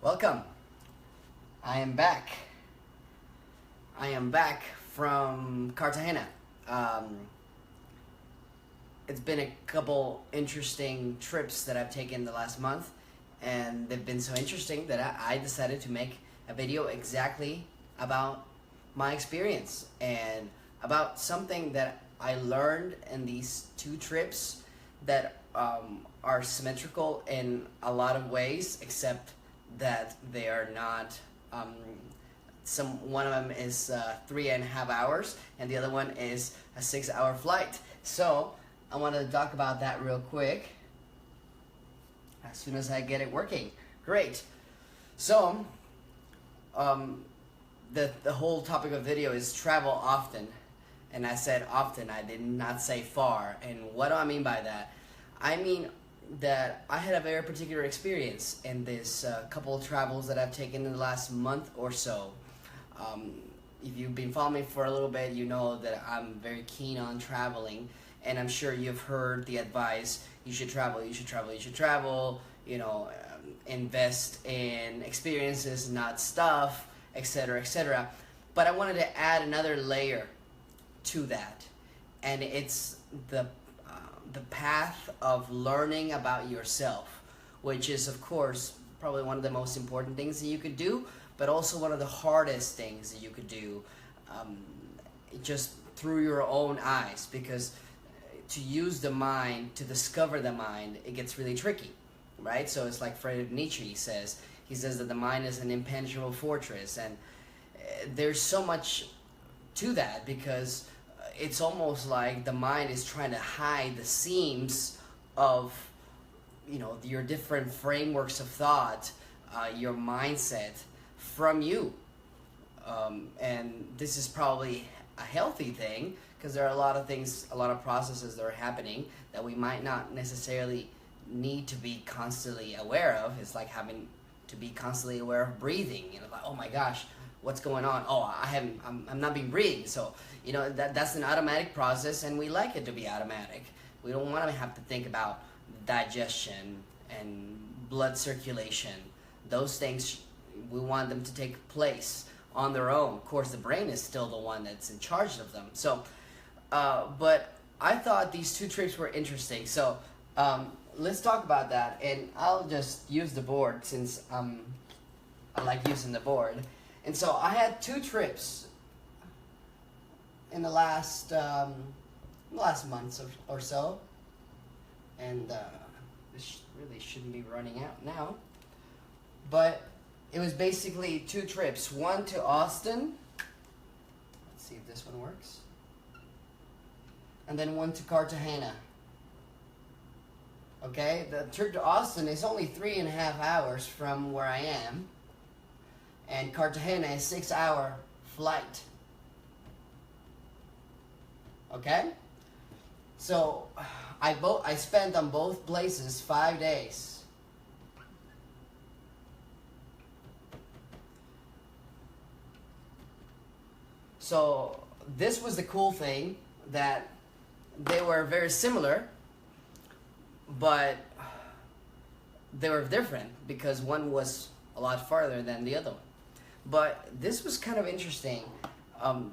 Welcome. I am back. I am back from Cartagena. It's been a couple interesting trips that I've taken the last month, and they've been so interesting that I decided to make a video exactly about my experience and about something that I learned in these two trips that are symmetrical in a lot of ways, except that they are not. One of them is 3.5 hours, and the other one is a 6-hour flight. So I want to talk about that real quick as soon as I get it working. Great. So the whole topic of video is travel often, and I said often. I did not say far. And what do I mean by that? I mean that I had a very particular experience in this couple of travels that I've taken in the last month or so. If you've been following me for a little bit, you know that I'm very keen on traveling, and I'm sure you've heard the advice: you should travel, you should travel, you should travel. Invest in experiences, not stuff, etc., etc. But I wanted to add another layer to that, and it's the path of learning about yourself, which is, of course, probably one of the most important things that you could do, but also one of the hardest things that you could do, just through your own eyes, because to use the mind, to discover the mind, it gets really tricky, right? So it's like Friedrich Nietzsche says that the mind is an impenetrable fortress, and there's so much to that, because it's almost like the mind is trying to hide the seams of, your different frameworks of thought, your mindset from you. And this is probably a healthy thing, because there are a lot of things, a lot of processes that are happening that we might not necessarily need to be constantly aware of. It's like having to be constantly aware of breathing. Like, oh my gosh, what's going on? Oh, I'm not being breathing. So, that's an automatic process, and we like it to be automatic. We don't want to have to think about digestion and blood circulation. Those things, we want them to take place on their own. Of course, the brain is still the one that's in charge of them. So, but I thought these two trips were interesting. So, let's talk about that, and I'll just use the board since I like using the board. And so I had two trips in the last months or so, and this really shouldn't be running out now, but it was basically two trips. One to Austin. Let's see if this one works. And then one to Cartagena. Okay, the trip to Austin is only 3.5 hours from where I am, and Cartagena is 6-hour flight. Okay, so I spent on both places 5 days. So this was the cool thing, that they were very similar, but they were different because one was a lot farther than the other one. But this was kind of interesting.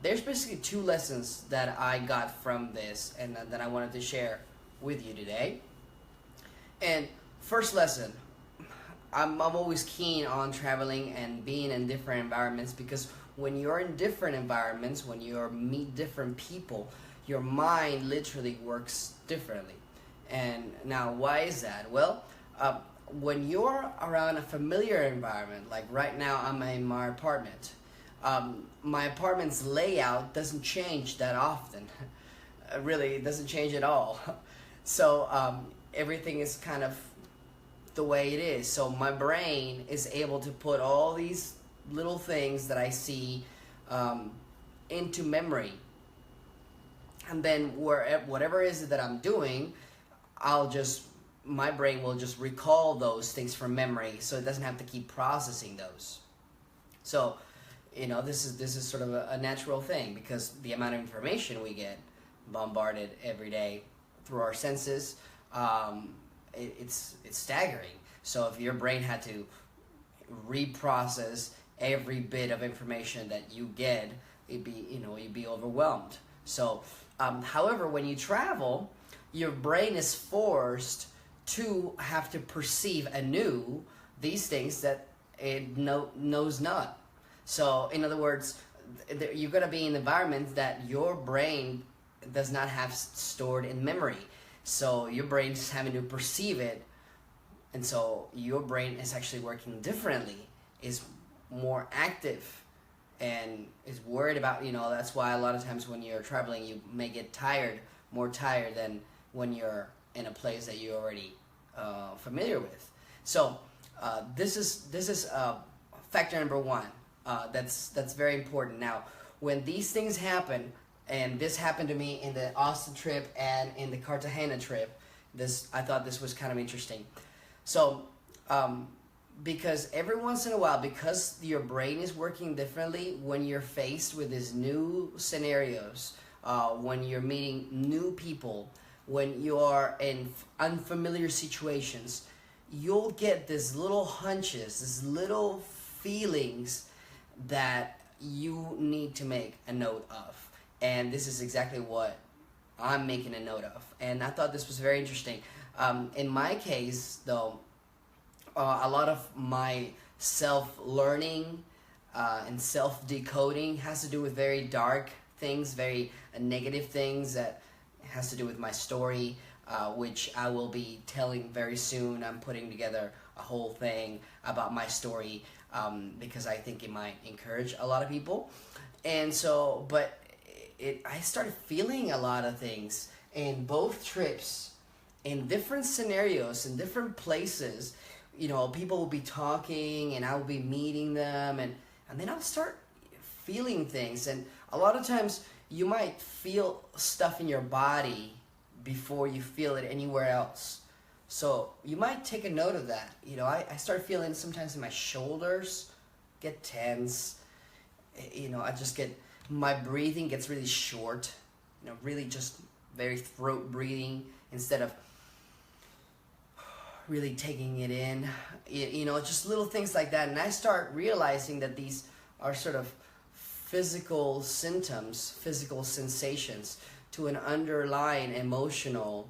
There's basically two lessons that I got from this, and that I wanted to share with you today. And first lesson, I'm always keen on traveling and being in different environments, because when you're in different environments, when you meet different people, your mind literally works differently. And now, why is that? Well, when you're around a familiar environment, like right now I'm in my apartment, my apartment's layout doesn't change that often. Really, it doesn't change at all. So everything is kind of the way it is. So my brain is able to put all these little things that I see into memory. And then whatever it is that I'm doing, my brain will just recall those things from memory, so it doesn't have to keep processing those. So, this is sort of a natural thing, because the amount of information we get bombarded every day through our senses, it's staggering. So if your brain had to reprocess every bit of information that you get, you'd be overwhelmed. So, however, when you travel, your brain is forced to have to perceive anew these things that it knows not. So, in other words, you're going to be in environments that your brain does not have stored in memory. So your brain is having to perceive it, and so your brain is actually working differently, is more active, and is worried about, that's why a lot of times when you're traveling, you may get tired, more tired than when you're in a place that you're already familiar with. So this is factor number one. That's very important. Now, when these things happen, and this happened to me in the Austin trip and in the Cartagena trip, I thought this was kind of interesting. So, because every once in a while, because your brain is working differently, when you're faced with these new scenarios, when you're meeting new people, when you are in unfamiliar situations, you'll get these little hunches, these little feelings that you need to make a note of. And this is exactly what I'm making a note of. And I thought this was very interesting. In my case, though, a lot of my self-learning and self-decoding has to do with very dark things, very negative things that has to do with my story, which I will be telling very soon. I'm putting together a whole thing about my story because I think it might encourage a lot of people. And so, but I started feeling a lot of things in both trips, in different scenarios, in different places. People will be talking and I will be meeting them, and then I'll start feeling things. And a lot of times you might feel stuff in your body before you feel it anywhere else. So you might take a note of that. I start feeling sometimes in my shoulders get tense. I just get, my breathing gets really short, really just very throat breathing instead of really taking it in, just little things like that. And I start realizing that these are sort of physical symptoms, physical sensations to an underlying emotional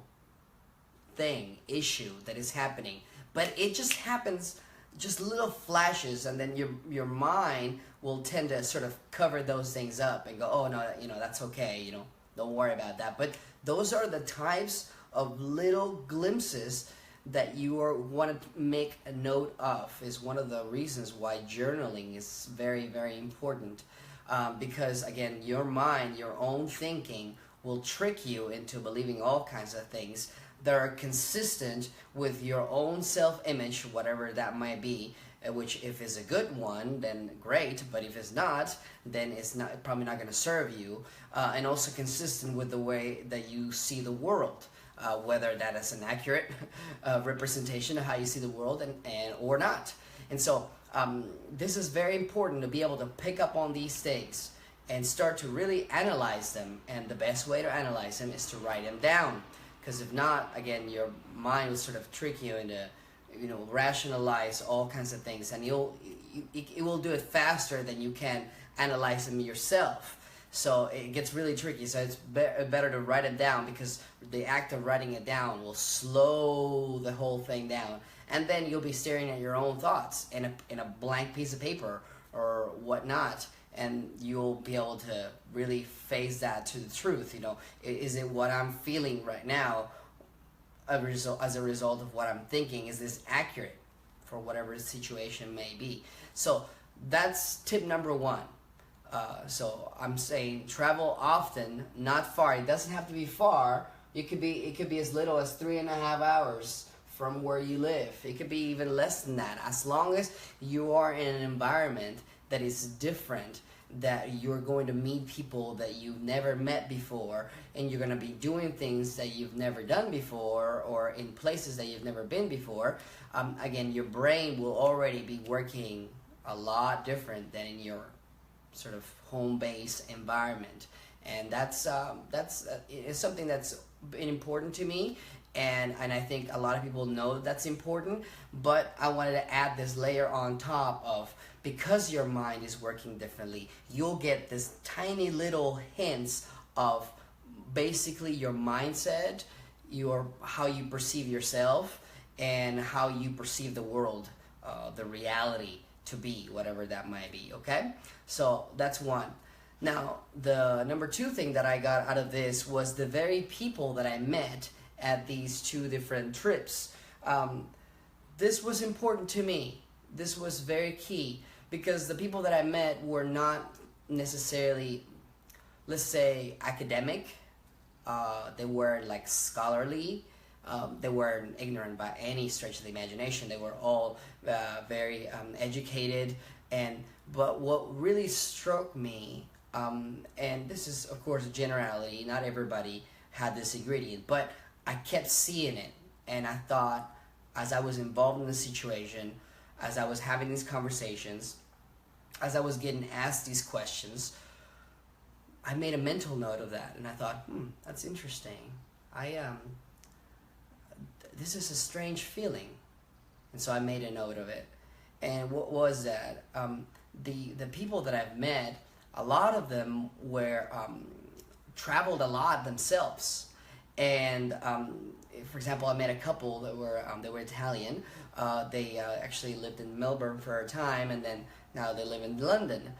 issue that is happening. But it just happens, just little flashes, and then your mind will tend to sort of cover those things up and go, oh no, that's okay, don't worry about that. But those are the types of little glimpses that you want to make a note of. Is one of the reasons why journaling is very, very important. Because again, your mind, your own thinking will trick you into believing all kinds of things that are consistent with your own self-image, whatever that might be, which if it's a good one, then great, but if it's not, then it's probably not going to serve you, and also consistent with the way that you see the world, whether that is an accurate representation of how you see the world and or not. And so this is very important to be able to pick up on these things and start to really analyze them, and the best way to analyze them is to write them down. Because if not, again, your mind will sort of trick you into, rationalize all kinds of things, and it will do it faster than you can analyze them yourself. So it gets really tricky. So it's better to write it down, because the act of writing it down will slow the whole thing down, and then you'll be staring at your own thoughts in a blank piece of paper or whatnot. And you'll be able to really phase that to the truth. Is it what I'm feeling right now as a result of what I'm thinking? Is this accurate for whatever the situation may be? So that's tip number one. So I'm saying travel often, not far. It doesn't have to be far. It could be as little as 3.5 hours from where you live. It could be even less than that. As long as you are in an environment that is different, that you're going to meet people that you've never met before, and you're going to be doing things that you've never done before, or in places that you've never been before, again, your brain will already be working a lot different than in your sort of home-based environment. And that's something that's been important to me, and I think a lot of people know that's important, but I wanted to add this layer on top of, because your mind is working differently, you'll get this tiny little hints of basically your mindset, your how you perceive yourself, and how you perceive the world, the reality to be, whatever that might be. Okay, so that's one. Now, the number two thing that I got out of this was the very people that I met at these two different trips. This was important to me. This was very key because the people that I met were not necessarily, let's say, academic. They weren't like scholarly. They weren't ignorant by any stretch of the imagination. They were all very educated. But what really struck me, and this is of course a generality, not everybody had this ingredient, but I kept seeing it, and I thought, as I was involved in the situation, as I was having these conversations, as I was getting asked these questions, I made a mental note of that, and I thought, that's interesting. This is a strange feeling, and so I made a note of it. And what was that? The people that I've met, a lot of them were traveled a lot themselves. And for example, I met a couple that were Italian. They actually lived in Melbourne for a time, and then now they live in London.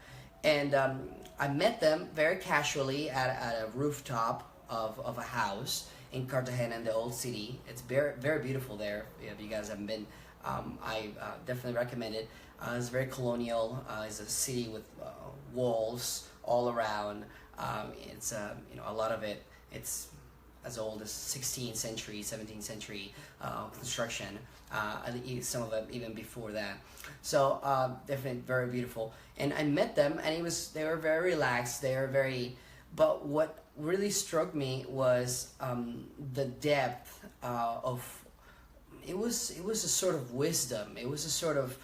And I met them very casually at a rooftop of a house in Cartagena, in the old city. It's very, very beautiful there. If you guys haven't been, I definitely recommend it. It's very colonial. It's a city with walls all around. It's a lot of it. It's as old as 16th century, 17th century construction. I think some of it even before that. So definitely very beautiful. And I met them, and they were very relaxed. They were very. But what really struck me was the depth of. It was a sort of wisdom. It was a sort of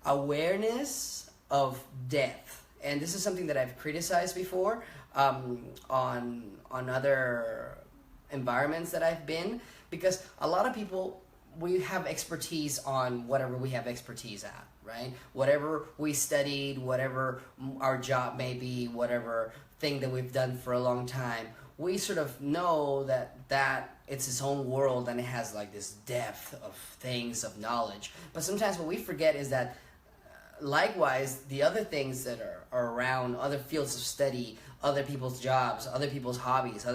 awareness of depth. And this is something that I've criticized before on other environments that I've been, because a lot of people, we have expertise on whatever we have expertise at, right? Whatever we studied, whatever our job may be, whatever thing that we've done for a long time, we sort of know that it's its own world, and it has like this depth of things, of knowledge. But sometimes what we forget is that likewise, the other things that are around, other fields of study, other people's jobs, other people's hobbies,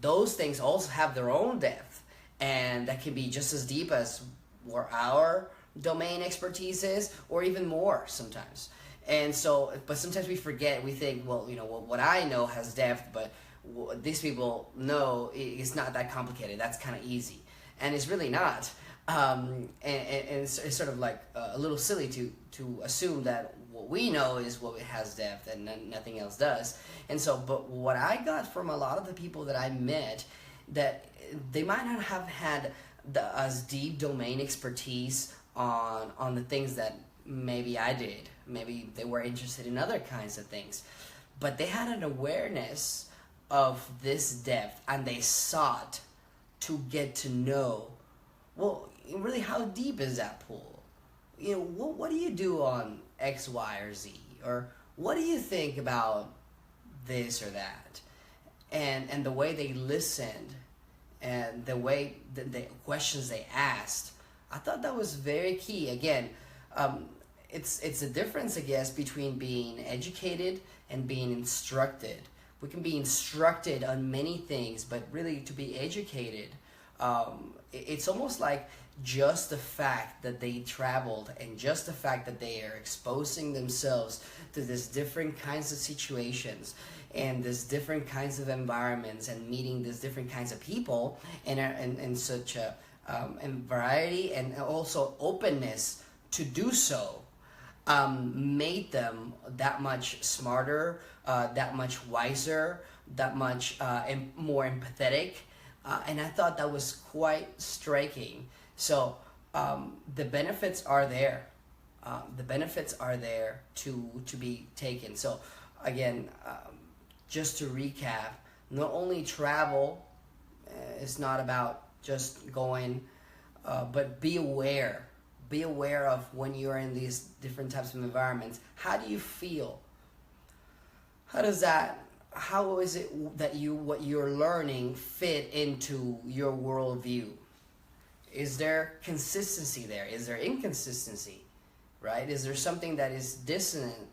those things also have their own depth, and that can be just as deep as where our domain expertise is, or even more sometimes. And so, but sometimes we forget. We think, well, what I know has depth, but what these people know it's not that complicated. That's kind of easy, and it's really not. And it's sort of like a little silly to assume that what we know is what has depth and nothing else does. And so, but what I got from a lot of the people that I met, that they might not have had as deep domain expertise on the things that maybe I did. Maybe they were interested in other kinds of things, but they had an awareness of this depth, and they sought to get to know, well, really, how deep is that pool? What do you do on X, Y, or Z? Or what do you think about this or that? And the way they listened, and the way the questions they asked, I thought that was very key. Again, it's a difference, I guess, between being educated and being instructed. We can be instructed on many things, but really to be educated, it's almost like just the fact that they traveled, and just the fact that they are exposing themselves to these different kinds of situations and these different kinds of environments, and meeting these different kinds of people, and such a variety, and also openness to do so, made them that much smarter, that much wiser, that much more empathetic. And I thought that was quite striking. So the benefits are there. The benefits are there to be taken. So again, just to recap, not only travel It's not about just going, but be aware. Be aware of when you're in these different types of environments. How do you feel? How does that? How is it that what you're learning fit into your worldview? Is there consistency there? Is there inconsistency? Right? Is there something that is dissonant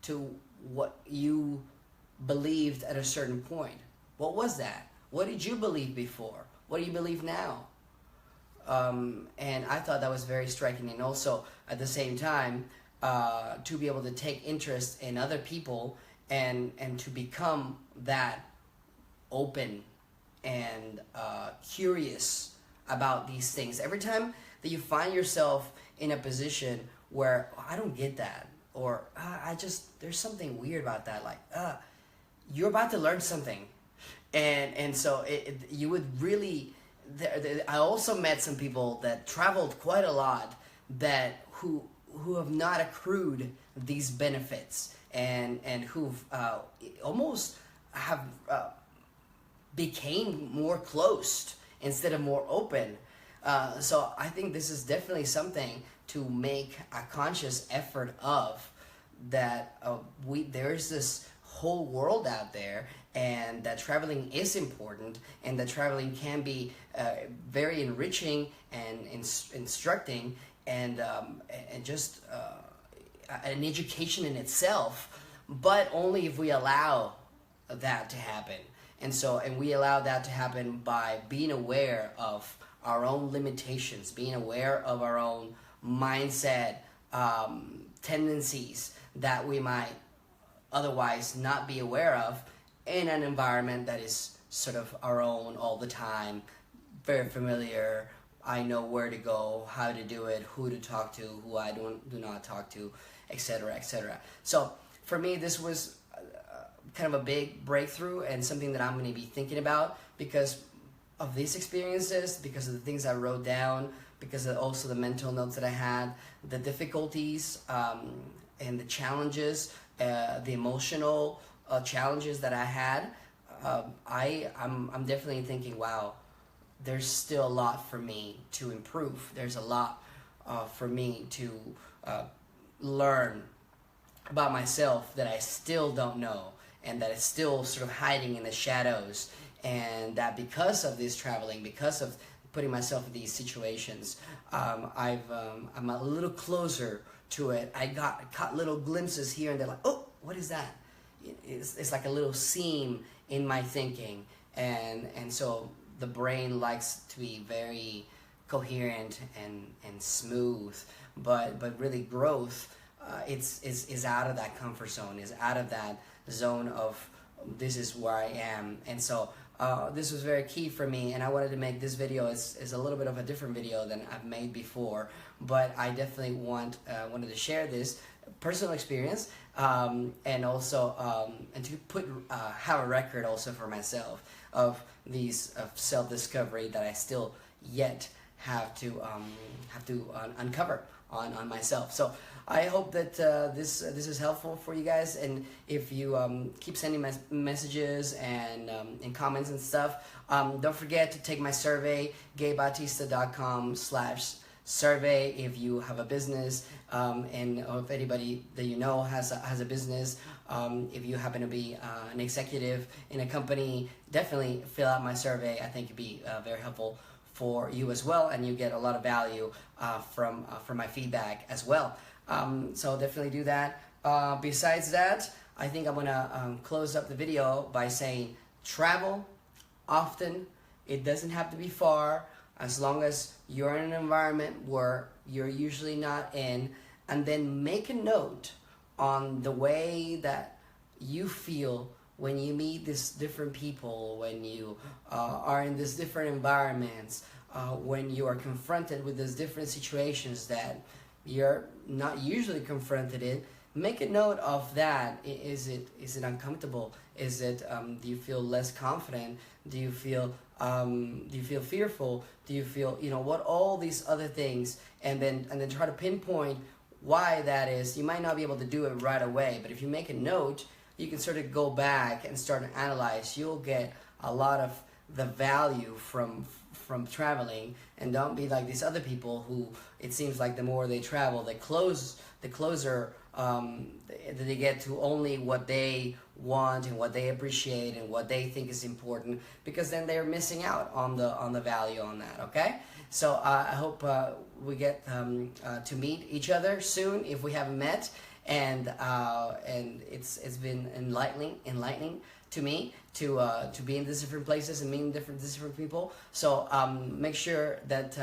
to what you believed at a certain point? What was that? What did you believe before? What do you believe now? And I thought that was very striking, and also at the same time, to be able to take interest in other people and to become that open and curious about these things. Every time that you find yourself in a position where, oh, I don't get that, or I just, there's something weird about that, like you're about to learn something, and so you would really. I also met some people that traveled quite a lot that who have not accrued these benefits, and who've almost have became more closed instead of more open. So I think this is definitely something to make a conscious effort of, that there's this whole world out there, and that traveling is important, and that traveling can be very enriching and instructing, and just an education in itself, but only if we allow that to happen. And we allow that to happen by being aware of our own limitations, being aware of our own mindset tendencies that we might otherwise not be aware of, in an environment that is sort of our own all the time, very familiar. I know where to go, how to do it, who to talk to, who I do not talk to, etc., etc. So for me, this was kind of a big breakthrough, and something that I'm going to be thinking about because of these experiences, because of the things I wrote down, because of also the mental notes that I had, the difficulties and the challenges, the emotional challenges that I had. I'm definitely thinking, wow, there's still a lot for me to improve. There's a lot for me to learn about myself that I still don't know, and that is still sort of hiding in the shadows. And that because of this traveling, because of putting myself in these situations, I'm a little closer to it. I caught little glimpses here and there, like, oh, what is that? It's like a little seam in my thinking, and so the brain likes to be very coherent and smooth, but really growth is out of that comfort zone, is out of that zone of this is where I am. And so this was very key for me, and I wanted to make this video as a little bit of a different video than I've made before, but I definitely wanted to share this personal experience, and also and to have a record also for myself of these self-discovery that I still yet have to uncover on myself. So I hope that this is helpful for you guys, and if you keep sending messages and comments and stuff, don't forget to take my survey, gaybautista.com/survey, if you have a business, and if anybody that you know has a business. If you happen to be an executive in a company, definitely fill out my survey. I think it'd be very helpful for you as well, and you get a lot of value from my feedback as well. So definitely do that. Besides that, I think I'm gonna close up the video by saying, travel often. It doesn't have to be far, as long as you're in an environment where you're usually not in, and then make a note on the way that you feel when you meet these different people, when you are in these different environments, when you are confronted with these different situations that you're not usually confronted in. Make a note of that. Is it uncomfortable? Is it do you feel less confident? Do you feel fearful? Do you feel, what, all these other things, and then try to pinpoint why that is. You might not be able to do it right away, but if you make a note, you can sort of go back and start to analyze. You'll get a lot of the value from traveling, and don't be like these other people who it seems like the more they travel, the closer they get to only what they want and what they appreciate and what they think is important, because then they're missing out on the value on that. Okay, so I hope we get to meet each other soon if we haven't met, and it's been enlightening to me to be in these different places and meeting different people. So make sure that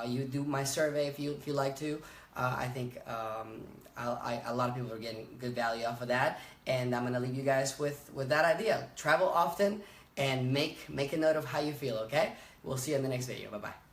you do my survey if you like to. I think a lot of people are getting good value off of that, and I'm gonna leave you guys with that idea. Travel often and make a note of how you feel. Okay, we'll see you in the next video. Bye bye.